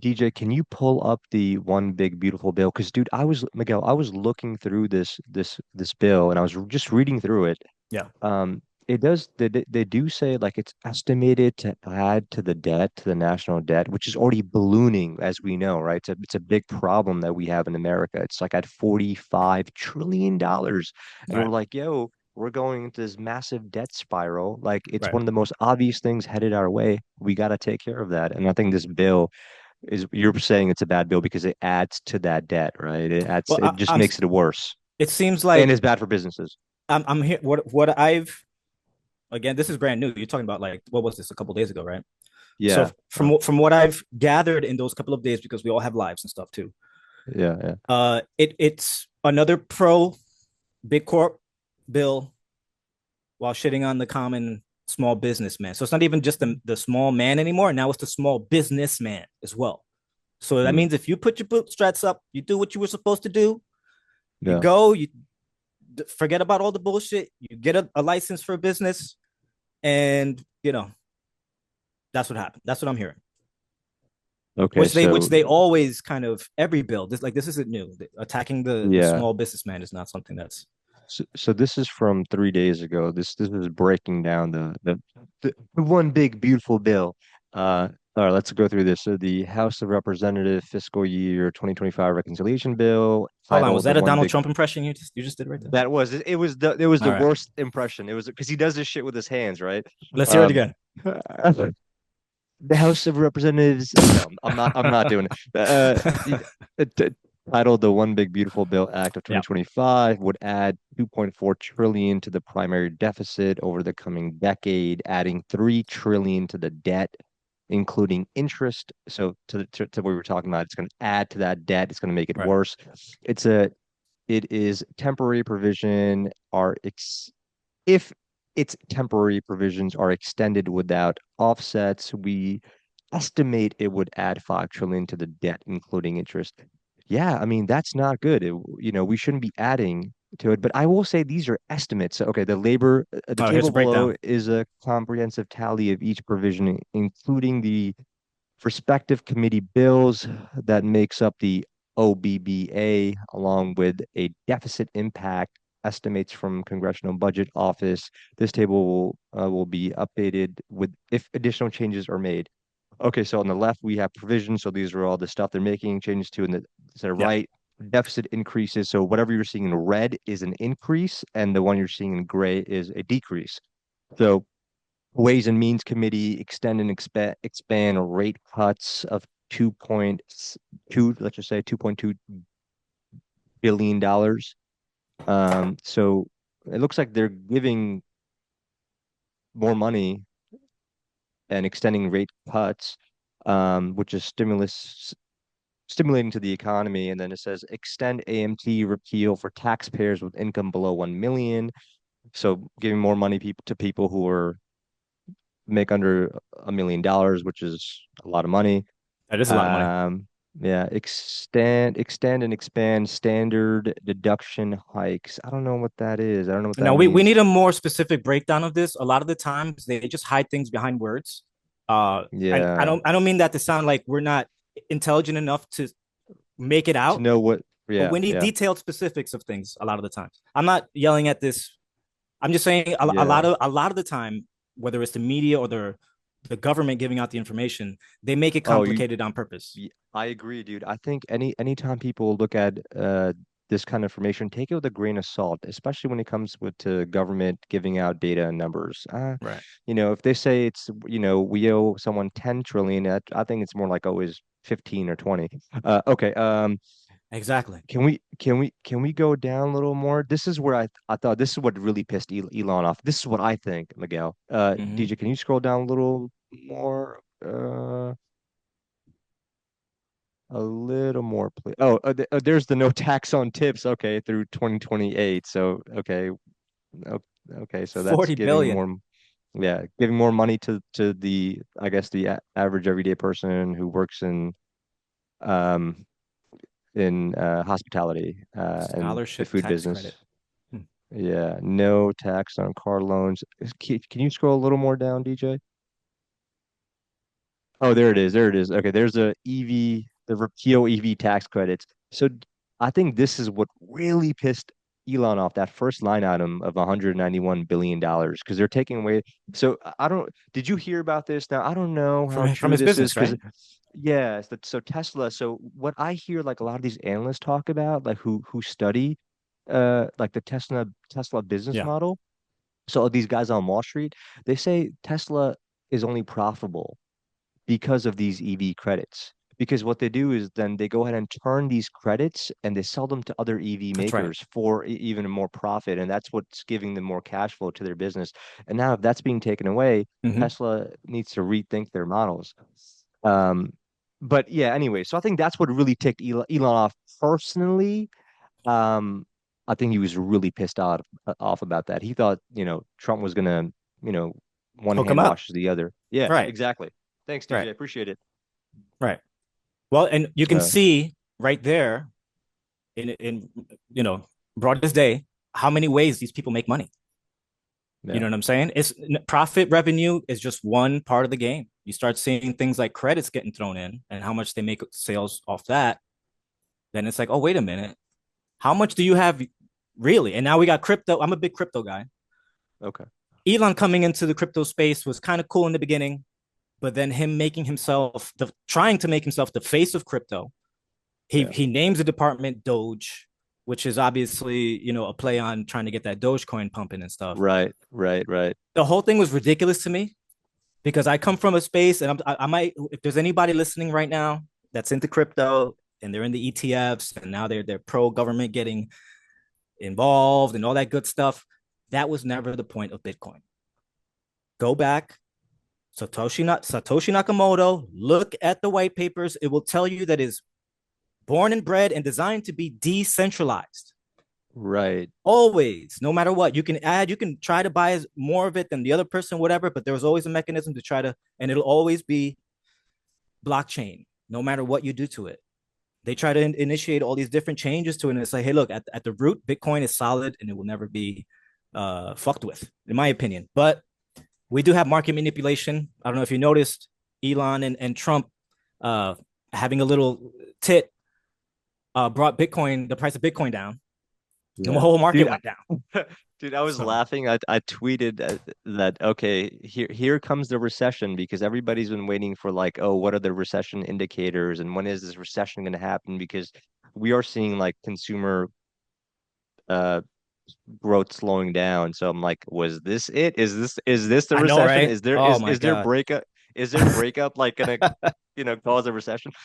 DJ, can you pull up the one big beautiful bill? Because, dude, Miguel, I was looking through this bill, and I was just reading through it. Yeah, Um, it does they do say like it's estimated to add to the debt, to the national debt, which is already ballooning, as we know, right? It's a big problem that we have in America. It's like at $45 trillion dollars. And we're right, like, yo, we're going into this massive debt spiral. Like it's right. one of the most obvious things headed our way. We got to take care of that. And I think this bill is, you're saying it's a bad bill because it adds to that debt, right? Well, It just makes it worse. it seems And like it's bad for businesses. I'm here. What I've again, this is brand new. You're talking about like what was this a couple days ago, right? So Yeah. from what I've gathered in those couple of days, because we all have lives and stuff too. Yeah, yeah. It's another pro big corp bill while shitting on the common small businessman. So it's not even just the small man anymore. Now it's the small businessman as well. So that Mm, means if you put your bootstraps up, you do what you were supposed to do, you yeah. go, you forget about all the bullshit, you get a license for a business, and that's what happened. That's what I'm hearing. Okay, Which they so always kind of every bill this isn't new. Attacking the yeah. small businessman is not something that's So this is from 3 days ago. This is breaking down the one big beautiful bill. All right, let's go through this. So the House of Representatives fiscal year 2025 reconciliation bill hold on. Was titled the that a one Donald big Trump impression you just did right there? that was it was the All right, worst impression. It was because he does this shit with his hands, right? let's hear it Um again. the House of Representatives. No, I'm not doing it. Titled the One Big Beautiful Bill Act of Yeah, 2025 would add 2.4 trillion to the primary deficit over the coming decade, adding 3 trillion to the debt, including interest. So to what we were talking about, it's going to add to that debt. It's going to make it right. worse. It's a it is temporary provision are if its temporary provisions are extended without offsets, we estimate it would add 5 trillion to the debt, including interest. Yeah, I mean, that's not good. We shouldn't be adding to it, but I will say these are estimates. So, okay, the Oh, here's table a below breakdown. is a comprehensive tally of each provision, including the respective committee bills that makes up the OBBA, along with a deficit impact estimates from Congressional Budget Office. This table will be updated with if additional changes are made. Okay, so on the left we have provisions. So these are all the stuff they're making changes to, and to the Yeah, right, deficit increases. So whatever you're seeing in red is an increase, and the one you're seeing in gray is a decrease. So Ways and Means Committee extend and expand rate cuts of 2.2, let's just say $2.2 billion. So it looks like they're giving more money and extending rate cuts, which is stimulating to the economy. And then it says extend AMT repeal for taxpayers with income below 1 million. So giving more money to people who are make under $1 million, which is a lot of money. that is a lot of money. Um, yeah, extend and expand standard deduction hikes. I don't know what that is. I don't know what Now that we means. need a more specific breakdown of this. A lot of the times they just hide things behind words. And I Yeah, don't I don't mean that to sound like we're not intelligent enough to make it to out, know what. but Yeah, we need yeah, detailed specifics of things a lot of the times. I'm not yelling at this. I'm just saying yeah. a lot of the time, whether it's the media or the government giving out the information, they make it Oh, complicated on purpose. I agree, dude. I think anytime people look at this kind of information, take it with a grain of salt, especially when it comes with to government giving out data and numbers. Right. If they say we owe someone 10 trillion, I think it's more like always 15 or 20. Okay. Exactly. Can we go down a little more? This is where I thought this is what really pissed Elon off. This is what I think, Miguel. Mm-hmm. DJ, can you scroll down a little more? A little more, please. Oh, there's the no tax on tips. Okay, through 2028. So, okay, o- okay, so that's 40 giving billion. more, yeah, giving more money to the, I guess, the average everyday person who works um in hospitality and the Scholarship food tax credit. business. Hmm. Yeah, no tax on car loans. Can you scroll a little more down, DJ? Oh, there it is. There it is. Okay, there's a EV, the repeal EV tax credits. So I think this is what really pissed Elon off, that first line item of $191 billion dollars, because they're taking away. So I don't, did you hear about this? Now, I don't know how From true his this is business, because, right? yeah, so Tesla, so what I hear like a lot of these analysts talk about, like who study like the Tesla business Yeah, model. So these guys on Wall Street, they say Tesla is only profitable because of these EV credits. Because what they do is then they go ahead and turn these credits and they sell them to other EV that's right. makers for even more profit. And that's what's giving them more cash flow to their business. And now if that's being taken away, Hmm. Tesla needs to rethink their models. Um, but yeah, anyway, so I think that's what really ticked Elon off personally. Um, I think he was really pissed off about that. He thought, Trump was gonna, you know, one Hook him hand up. washes the other. Yeah, Right, exactly. Thanks, right, TJ. Appreciate it. right. Well, and you can Uh, see right there in you know broad as day how many ways these people make money. You yeah, know what I'm saying? It's profit revenue is just one part of the game. You start seeing things like credits getting thrown in and how much they make sales off that. Then it's like, oh, wait a minute. How much do you have really? And now we got crypto. I'm a big crypto guy. okay, Elon coming into the crypto space was kind of cool in the beginning, but then him making himself the trying to make himself the face of crypto. He yeah, he names the department Doge, which is obviously a play on trying to get that Dogecoin pumping and stuff. right, right, right. The whole thing was ridiculous to me because I come from a space, and I might, if there's anybody listening right now that's into crypto and they're in the ETFs and now they're pro government getting involved and all that good stuff. That was never the point of Bitcoin. Go back, Satoshi Nakamoto. Look at the white papers. It will tell you that is born and bred and designed to be decentralized. Right. Always, no matter what, you can try to buy more of it than the other person, whatever. But there's always a mechanism to try to, and it'll always be blockchain, no matter what you do to it. They try to initiate all these different changes to it, and it's like, hey, look, at the root, Bitcoin is solid and it will never be fucked with, in my opinion. But we do have market manipulation. I don't know if you noticed Elon and Trump uh, having a little tit brought Bitcoin, the price of Bitcoin down, and the Yeah. whole market Dude, went down. dude, I was So laughing. I tweeted that okay, here comes the recession because everybody's been waiting for like, oh, what are the recession indicators and when is this recession going to happen? Because we are seeing like consumer uh growth slowing down. So I'm like, was this it? Is this the I know, recession? right? Is there Oh is my is there god. breakup? Is there breakup like gonna cause a recession?